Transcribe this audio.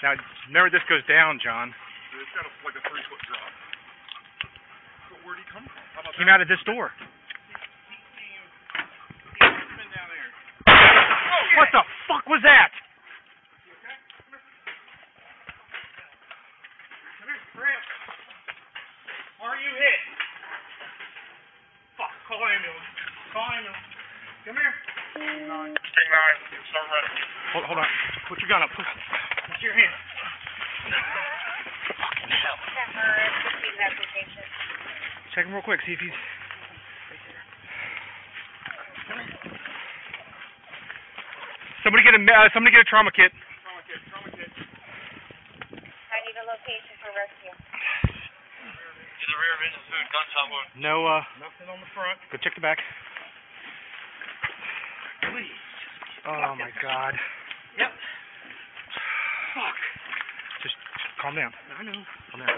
Now, remember this goes down, John. It's got like a 3-foot drop. But where'd he come from? How about Came out of this door. been down there? What the fuck was that? Come here, Brad. Are you hit? Fuck, call ambulance. Call ambulance. Come here. King 9. Start running. Hold on. Put your gun up. Put your hand. Fucking hell. Check him real quick. See if he's... Somebody get a trauma kit. Trauma kit. I need a location for rescue. To the rear of engine food, gunshot wound. No, Nothing on the front. go check the back. Please. Oh my god. Yep. Fuck. Just calm down. I know. Calm down.